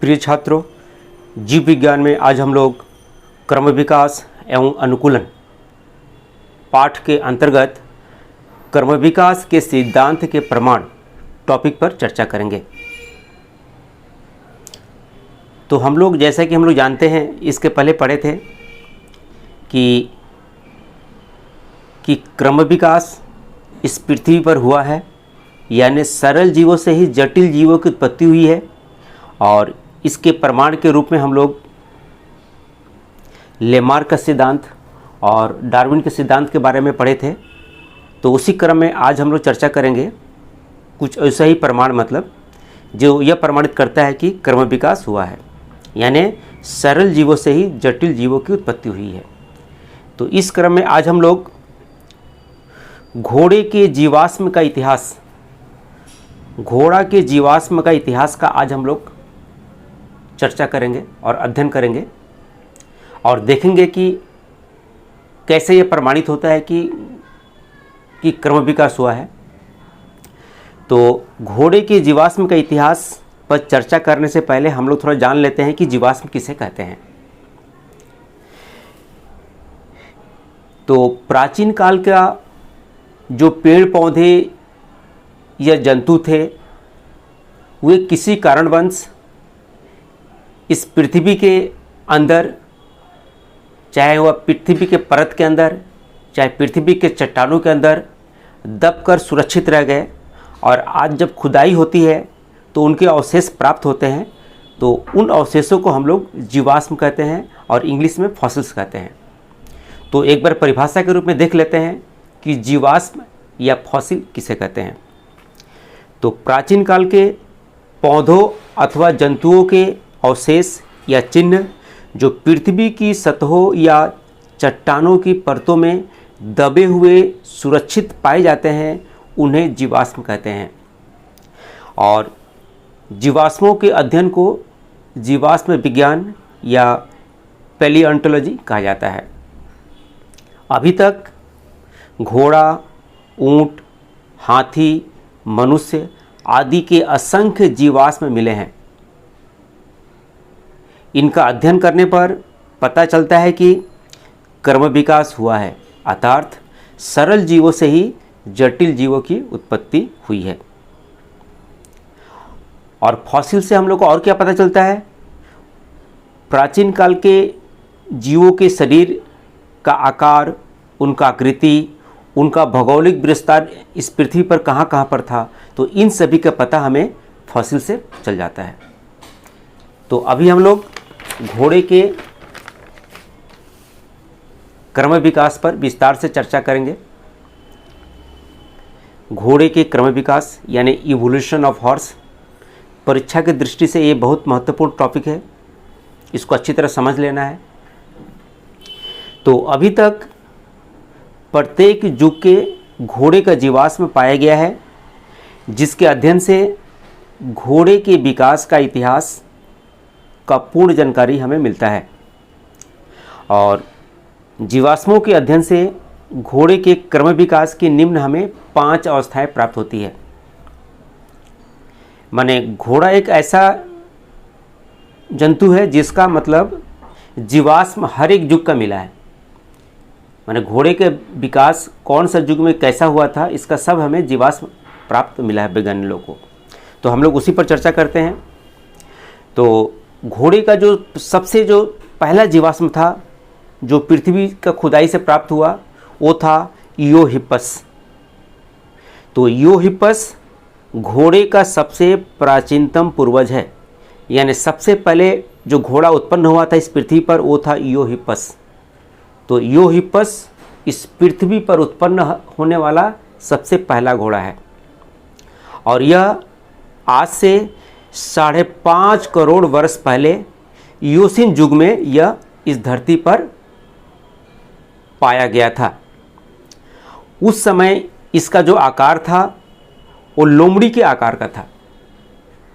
प्रिय छात्रों, जीव विज्ञान में आज हम लोग क्रम विकास एवं अनुकूलन पाठ के अंतर्गत क्रम विकास के सिद्धांत के प्रमाण टॉपिक पर चर्चा करेंगे। तो हम लोग जैसा कि हम लोग जानते हैं, इसके पहले पढ़े थे कि क्रम विकास इस पृथ्वी पर हुआ है, यानी सरल जीवों से ही जटिल जीवों की उत्पत्ति हुई है। और इसके प्रमाण के रूप में हम लोग लेमार्क का सिद्धांत और डार्विन के सिद्धांत के बारे में पढ़े थे। तो उसी क्रम में आज हम लोग चर्चा करेंगे कुछ ऐसा ही प्रमाण, मतलब जो यह प्रमाणित करता है कि क्रम विकास हुआ है, यानी सरल जीवों से ही जटिल जीवों की उत्पत्ति हुई है। तो इस क्रम में आज हम लोग घोड़े के जीवाश्म का इतिहास, घोड़ा के जीवाश्म का इतिहास का आज हम लोग चर्चा करेंगे और अध्ययन करेंगे और देखेंगे कि कैसे यह प्रमाणित होता है कि क्रम विकास हुआ है। तो घोड़े के जीवाश्म का इतिहास पर चर्चा करने से पहले हम लोग थोड़ा जान लेते हैं कि जीवाश्म किसे कहते हैं। तो प्राचीन काल का जो पेड़ पौधे या जंतु थे, वे किसी कारणवश इस पृथ्वी के अंदर, चाहे वह पृथ्वी के परत के अंदर, चाहे पृथ्वी के चट्टानों के अंदर दबकर सुरक्षित रह गए। और आज जब खुदाई होती है तो उनके अवशेष प्राप्त होते हैं। तो उन अवशेषों को हम लोग जीवाश्म कहते हैं और इंग्लिश में फॉसिल्स कहते हैं। तो एक बार परिभाषा के रूप में देख लेते हैं कि जीवाश्म या फॉसिल किसे कहते हैं। तो प्राचीन काल के पौधों अथवा जंतुओं के अवशेष या चिन्ह जो पृथ्वी की सतहों या चट्टानों की परतों में दबे हुए सुरक्षित पाए जाते हैं, उन्हें जीवाश्म कहते हैं। और जीवाश्मों के अध्ययन को जीवाश्म विज्ञान या पैलियोंटोलॉजी कहा जाता है। अभी तक घोड़ा, ऊंट, हाथी, मनुष्य आदि के असंख्य जीवाश्म मिले हैं। इनका अध्ययन करने पर पता चलता है कि क्रम विकास हुआ है, अर्थात सरल जीवों से ही जटिल जीवों की उत्पत्ति हुई है। और फॉसिल से हम लोग को और क्या पता चलता है? प्राचीन काल के जीवों के शरीर का आकार, उनका आकृति, उनका भौगोलिक विस्तार इस पृथ्वी पर कहाँ कहाँ पर था, तो इन सभी का पता हमें फॉसिल से चल जाता है। तो अभी हम लोग घोड़े के क्रम विकास पर विस्तार से चर्चा करेंगे। घोड़े के क्रम विकास यानी इवोल्यूशन ऑफ हॉर्स, परीक्षा की दृष्टि से ये बहुत महत्वपूर्ण टॉपिक है, इसको अच्छी तरह समझ लेना है। तो अभी तक प्रत्येक युग के घोड़े का जीवाश्म पाया गया है, जिसके अध्ययन से घोड़े के विकास का इतिहास का पूर्ण जानकारी हमें मिलता है। और जीवाश्मों के अध्ययन से घोड़े के क्रम विकास की निम्न हमें 5 अवस्थाएं प्राप्त होती है। माने घोड़ा एक ऐसा जंतु है जिसका मतलब जीवाश्म हर एक युग का मिला है। माने घोड़े के विकास कौन सा युग में कैसा हुआ था, इसका सब हमें जीवाश्म प्राप्त मिला है वैज्ञानिकों को। तो हम लोग उसी पर चर्चा करते हैं। तो घोड़े का जो पहला जीवाश्म था जो पृथ्वी का खुदाई से प्राप्त हुआ, वो था इयोहिपस। तो इयोहिपस घोड़े का सबसे प्राचीनतम पूर्वज है, यानी सबसे पहले जो घोड़ा उत्पन्न हुआ था इस पृथ्वी पर, वो था इयोहिपस। तो इयोहिपस इस पृथ्वी पर उत्पन्न होने वाला सबसे पहला घोड़ा है। और यह आज से 5.5 करोड़ वर्ष पहले इयोसीन युग में यह इस धरती पर पाया गया था। उस समय इसका जो आकार था वो लोमड़ी के आकार का था।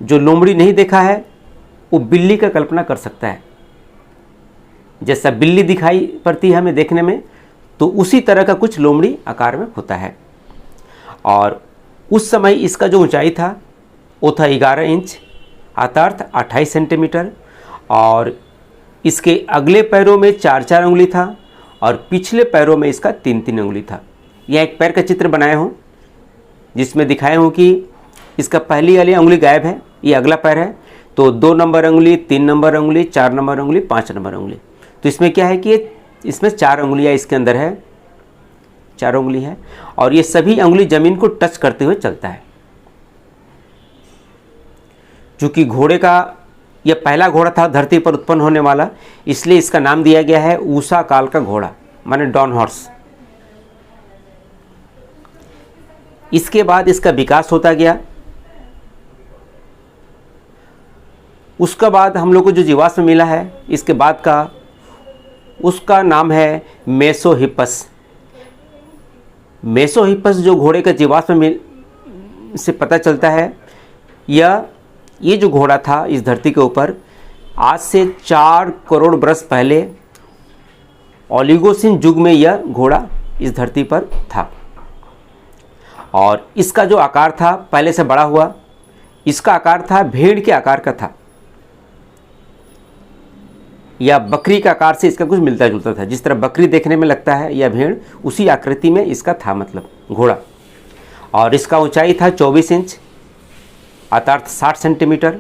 जो लोमड़ी नहीं देखा है वो बिल्ली का कल्पना कर सकता है। जैसा बिल्ली दिखाई पड़ती है हमें देखने में, तो उसी तरह का कुछ लोमड़ी आकार में होता है। और उस समय इसका जो ऊंचाई था वो था 11 इंच अर्थात 28 सेंटीमीटर, और इसके अगले पैरों में 4-4 उंगली था और पिछले पैरों में इसका 3-3 उंगली था। यह एक पैर का चित्र बनाया हूँ जिसमें दिखाया हूँ कि इसका पहली वाली उंगली गायब है, ये अगला पैर है, तो 2 नंबर उंगली, 3 नंबर उंगली, 4 नंबर उंगली, 5 नंबर उंगली। तो इसमें क्या है कि इसमें 4 उंगलियाँ इसके अंदर है, 4 उंगली है, और ये सभी उंगली ज़मीन को टच करते हुए चलता है। चूँकि घोड़े का यह पहला घोड़ा था धरती पर उत्पन्न होने वाला, इसलिए इसका नाम दिया गया है ऊषा काल का घोड़ा, माने डॉन हॉर्स। इसके बाद इसका विकास होता गया। उसके बाद हम लोग को जो जीवाश्म मिला है इसके बाद का, उसका नाम है मेसोहिपस। मेसोहिपस जो घोड़े का जीवाश्म से पता चलता है, ये जो घोड़ा था इस धरती के ऊपर आज से 4 करोड़ वर्ष पहले ओलिगोसिन युग में यह घोड़ा इस धरती पर था, और इसका जो आकार था पहले से बड़ा हुआ। इसका आकार था भेड़ के आकार का था, या बकरी का आकार से इसका कुछ मिलता जुलता था। जिस तरह बकरी देखने में लगता है या भेड़, उसी आकृति में इसका था, मतलब घोड़ा। और इसका ऊंचाई था 24 इंच अर्थात 60 सेंटीमीटर।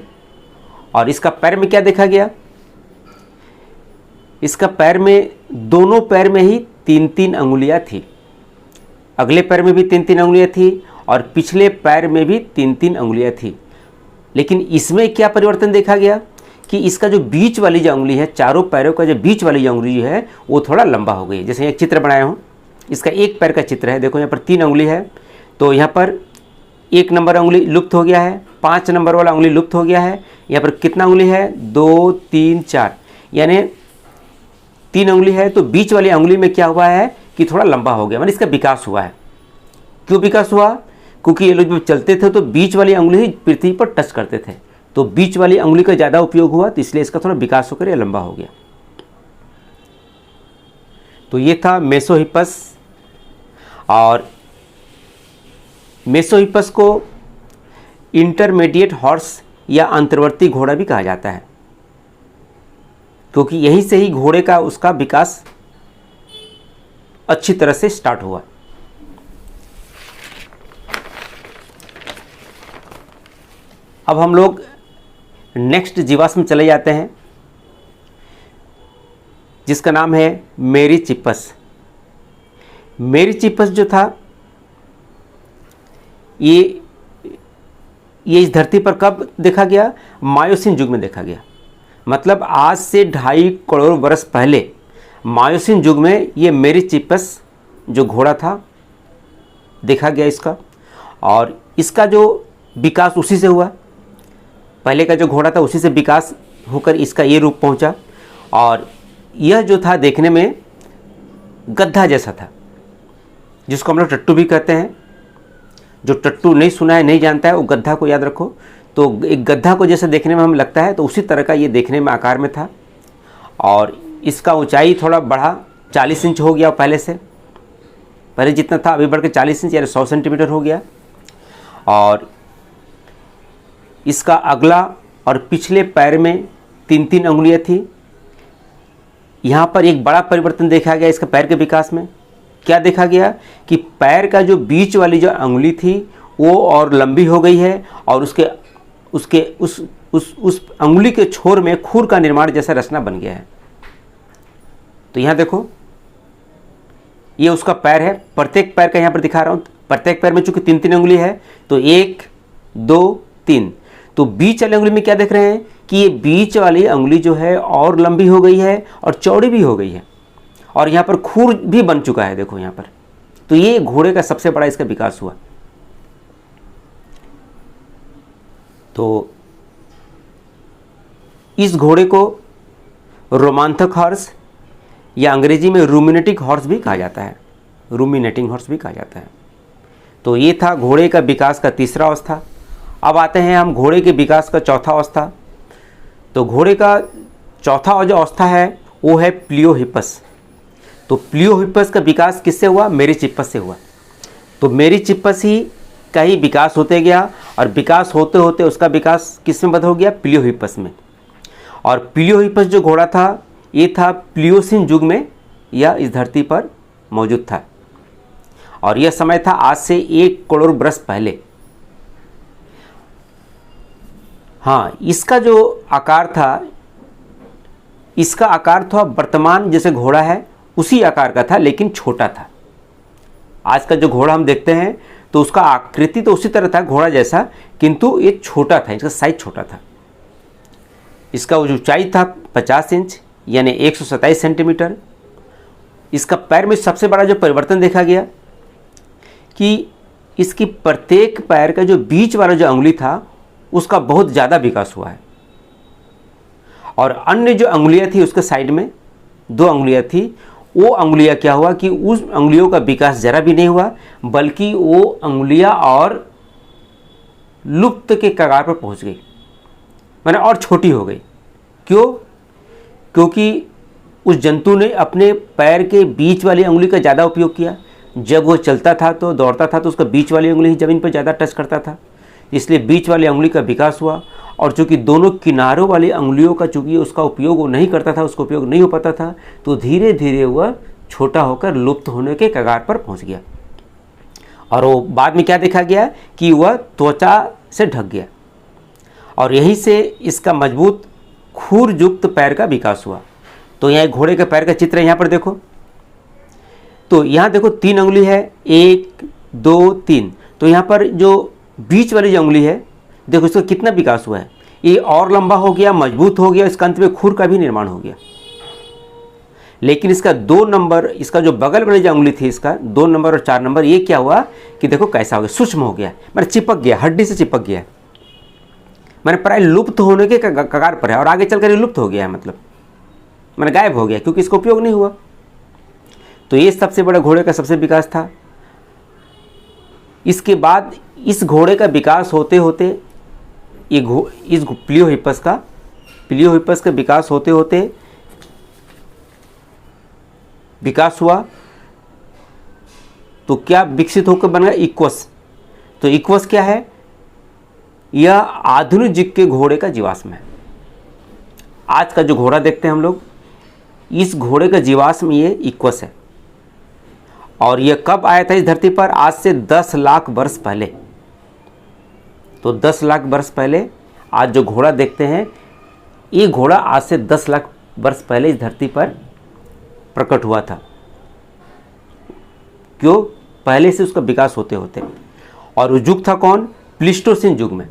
और इसका पैर में क्या देखा गया, इसका पैर में, दोनों पैर में ही 3-3 अंगुलियां थी। अगले पैर में भी 3-3 अंगुलियां थी और पिछले पैर में भी 3-3 अंगुलियां थी। लेकिन इसमें क्या परिवर्तन देखा गया कि इसका जो बीच वाली जो उंगली है, चारों पैरों का जो बीच वाली जो उंगली है वो थोड़ा लंबा हो गई है। जैसे एक चित्र बनाया हूँ, इसका एक पैर का चित्र है, देखो यहाँ पर 3 उंगली है, तो यहाँ पर 1 नंबर उंगली लुप्त हो गया है, 5 नंबर वाला उंगली लुप्त हो गया है। यहाँ पर कितना उंगली है, 2, 3, 4, यानी 3 उंगली है, तो बीच वाली उंगली में क्या हुआ है कि थोड़ा लंबा हो गया, मतलब इसका विकास हुआ है। क्यों विकास हुआ, क्योंकि ये लोग जब चलते थे तो बीच वाली उंगली ही पृथ्वी पर टच करते थे, तो बीच वाली उंगली का ज़्यादा उपयोग हुआ, तो इसलिए इसका थोड़ा विकास होकर ये लंबा हो गया। तो ये था मेसोहिपस। और मेसोहिपस को इंटरमीडिएट हॉर्स या अंतर्वर्ती घोड़ा भी कहा जाता है, क्योंकि यहीं से ही घोड़े का उसका विकास अच्छी तरह से स्टार्ट हुआ। अब हम लोग नेक्स्ट जीवाश्म चले जाते हैं जिसका नाम है मेरिचिपस। मेरिचिपस जो था ये इस धरती पर कब देखा गया, मायोसिन युग में देखा गया। मतलब आज से 2.5 करोड़ वर्ष पहले मायोसिन युग में ये मेरिचिपस जो घोड़ा था देखा गया इसका, और इसका जो विकास उसी से हुआ। पहले का जो घोड़ा था उसी से विकास होकर इसका ये रूप पहुंचा। और यह जो था देखने में गधा जैसा था, जिसको हम लोग टट्टू भी कहते हैं। जो टट्टू नहीं सुना है, नहीं जानता है, वो गधा को याद रखो। तो एक गधा को जैसा देखने में हमें लगता है, तो उसी तरह का ये देखने में आकार में था। और इसका ऊंचाई थोड़ा बढ़ा, 40 इंच हो गया पहले से, पहले जितना था अभी बढ़ के 40 इंच यानी 100 सेंटीमीटर हो गया। और इसका अगला और पिछले पैर में 3-3 उंगलियां थी। यहाँ पर एक बड़ा परिवर्तन देखा गया इसका पैर के विकास में। क्या देखा गया कि पैर का जो बीच वाली जो उंगली थी वो और लंबी हो गई है, और उस उंगली के छोर में खुर का निर्माण जैसा रचना बन गया है। तो यहाँ देखो, ये उसका पैर है, प्रत्येक पैर का यहाँ पर दिखा रहा हूँ। प्रत्येक पैर में चूंकि 3-3 उंगली है, तो 1, 2, 3, तो बीच वाली उंगली में क्या देख रहे हैं कि ये बीच वाली उंगली जो है और लंबी हो गई है और चौड़ी भी हो गई है, और यहाँ पर खुर भी बन चुका है, देखो यहाँ पर। तो ये घोड़े का सबसे बड़ा इसका विकास हुआ। तो इस घोड़े को रोमांथक हॉर्स या अंग्रेजी में रूमिनेटिंग हॉर्स भी कहा जाता है, रूमिनेटिंग हॉर्स भी कहा जाता है। तो ये था घोड़े का विकास का तीसरा अवस्था। अब आते हैं हम घोड़े के विकास का चौथा अवस्था। तो घोड़े का चौथा जो अवस्था है वो है प्लियोहिपस। तो प्लियोहिपस का विकास किससे हुआ, मेरिचिपस से हुआ। तो मेरिचिपस ही का ही विकास होते गया, और विकास होते होते उसका विकास किस में बदल हो गया, प्लियोहिप्पस में। और प्लियोहिप्पस जो घोड़ा था ये था प्लियोसिन युग में यह इस धरती पर मौजूद था, और यह समय था आज से 1 करोड़ वर्ष पहले। हाँ, इसका जो आकार था, इसका आकार था वर्तमान जैसे घोड़ा है उसी आकार का था, लेकिन छोटा था। आज का जो घोड़ा हम देखते हैं तो उसका आकृति तो उसी तरह था घोड़ा जैसा, किंतु ये छोटा था, इसका साइज छोटा था। इसका ऊंचाई था 50 इंच यानी 127 सेंटीमीटर। इसका पैर में सबसे बड़ा जो परिवर्तन देखा गया कि इसकी प्रत्येक पैर का जो बीच वाला जो अंगुली था उसका बहुत ज़्यादा विकास हुआ है, और अन्य जो अंगुलियां थी उसके साइड में 2 अंगुलियां थी, वो अंगुलियां क्या हुआ कि उस अंगुलियों का विकास जरा भी नहीं हुआ, बल्कि वो अंगुलियां और लुप्त के कगार पर पहुंच गई, माने और छोटी हो गई। क्यों? क्योंकि उस जंतु ने अपने पैर के बीच वाली अंगुली का ज़्यादा उपयोग किया। जब वो चलता था तो दौड़ता था तो उसका बीच वाली अंगुली ही ज़मीन पर ज़्यादा टच करता था, इसलिए बीच वाली अंगुली का विकास हुआ। और चूँकि दोनों किनारों वाली अंगुलियों का चूँकि उसका उपयोग वो नहीं करता था, उसका उपयोग नहीं हो पाता था, तो धीरे धीरे वह छोटा होकर लुप्त होने के कगार पर पहुँच गया। और वो बाद में क्या देखा गया कि वह त्वचा से ढक गया, और यहीं से इसका मजबूत खुर युक्त पैर का विकास हुआ। तो यहाँ घोड़े के पैर का चित्र यहाँ पर देखो, तो यहाँ देखो 3 अंगुली है, 1 2 3। तो यहाँ पर जो बीच वाली जो अंगुली है देखो इसका कितना विकास हुआ है, ये और लंबा हो गया, मजबूत हो गया, इसका अंत में खुर का भी निर्माण हो गया। लेकिन इसका 2 नंबर, इसका जो बगल वाली जो अंगुली थी, इसका 2 नंबर और 4 नंबर, ये क्या हुआ कि देखो कैसा हो गया, सूक्ष्म हो गया, मैंने चिपक गया, हड्डी से चिपक गया, मैंने प्राय लुप्त होने के कगार पर है, और आगे चलकर ये लुप्त हो गया है, मतलब मैंने गायब हो गया क्योंकि इसका उपयोग नहीं हुआ। तो ये सबसे बड़ा घोड़े का सबसे विकास था। इसके बाद इस घोड़े का विकास होते होते इस प्लियोहिप्पस का विकास होते होते विकास हुआ, तो क्या विकसित होकर बन गया इक्वस। तो इक्वस क्या है, यह आधुनिक युग के घोड़े का जीवाश्म है। आज का जो घोड़ा देखते हैं हम लोग, इस घोड़े का जीवाश्म ये इक्वस है, और यह कब आया था इस धरती पर, आज से 10 लाख वर्ष पहले। तो 10 लाख वर्ष पहले आज जो घोड़ा देखते हैं, ये घोड़ा आज से 10 लाख वर्ष पहले इस धरती पर प्रकट हुआ था। क्यों? पहले से उसका विकास होते होते, और वो युग था कौन, प्लीस्टोसिन युग में,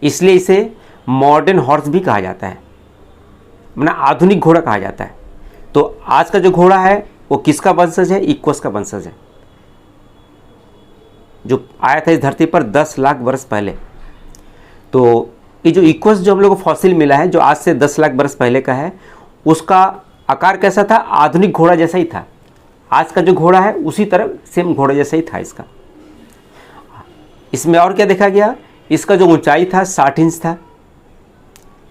इसलिए इसे मॉडर्न हॉर्स भी कहा जाता है, मतलब आधुनिक घोड़ा कहा जाता है। तो आज का जो घोड़ा है वो किसका वंशज है, इक्वस का वंशज है, जो आया था इस धरती पर 10 लाख वर्ष पहले। तो ये जो इक्वस जो हम लोग को फॉसिल मिला है, जो आज से 10 लाख वर्ष पहले का है, उसका आकार कैसा था, आधुनिक घोड़ा जैसा ही था। आज का जो घोड़ा है उसी तरह सेम घोड़ा जैसा ही था इसका। इसमें और क्या देखा गया, इसका जो ऊंचाई था 60 इंच था,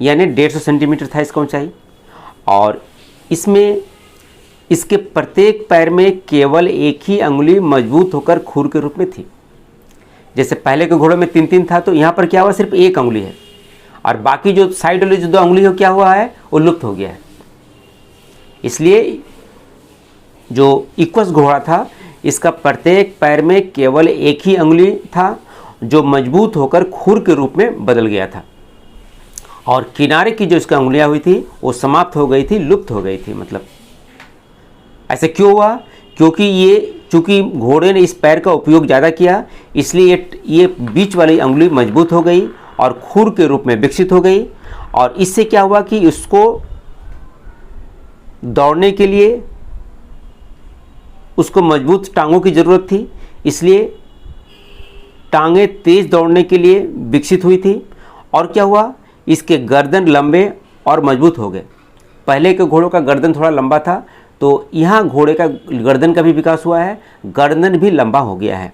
यानी 150 सेंटीमीटर था इसका ऊंचाई, और इसमें इसके प्रत्येक पैर में केवल एक ही अंगुली मजबूत होकर खुर के रूप में थी। जैसे पहले के घोड़ों में 3-3 था, तो यहाँ पर क्या हुआ, सिर्फ एक अंगुली है, और बाकी जो साइड वाली जो 2 अंगुली है क्या हुआ है, वो लुप्त हो गया है। इसलिए जो इक्वस घोड़ा था, इसका प्रत्येक पैर में केवल एक ही अंगुली था जो मजबूत होकर खुर के रूप में बदल गया था, और किनारे की जो इसकी अंगुलियां हुई थी वो समाप्त हो गई थी, लुप्त हो गई थी। मतलब ऐसे क्यों हुआ, क्योंकि चूंकि घोड़े ने इस पैर का उपयोग ज़्यादा किया, इसलिए ये बीच वाली अंगुली मजबूत हो गई और खुर के रूप में विकसित हो गई। और इससे क्या हुआ कि इसको दौड़ने के लिए उसको मजबूत टांगों की ज़रूरत थी, इसलिए टांगें तेज दौड़ने के लिए विकसित हुई थी। और क्या हुआ, इसके गर्दन लंबे और मजबूत हो गए। पहले के घोड़ों का गर्दन थोड़ा लंबा था, तो यहाँ घोड़े का गर्दन का भी विकास हुआ है, गर्दन भी लंबा हो गया है,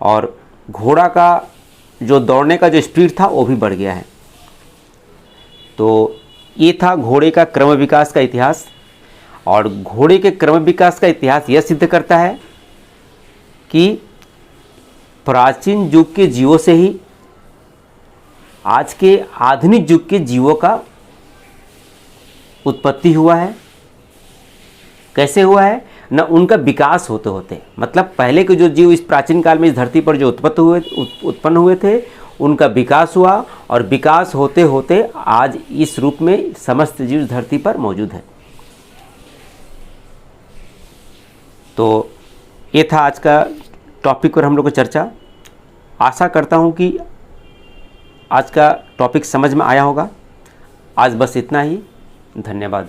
और घोड़ा का जो दौड़ने का जो स्पीड था वो भी बढ़ गया है। तो ये था घोड़े का क्रम विकास का इतिहास। और घोड़े के क्रम विकास का इतिहास यह सिद्ध करता है कि प्राचीन युग के जीवों से ही आज के आधुनिक युग के जीवों का उत्पत्ति हुआ है। कैसे हुआ है ना, उनका विकास होते होते, मतलब पहले के जो जीव इस प्राचीन काल में इस धरती पर जो उत्पन्न हुए थे, उनका विकास हुआ और विकास होते होते आज इस रूप में समस्त जीव धरती पर मौजूद है। तो ये था आज का टॉपिक पर हम लोग को चर्चा। आशा करता हूँ कि आज का टॉपिक समझ में आया होगा। आज बस इतना ही। धन्यवाद।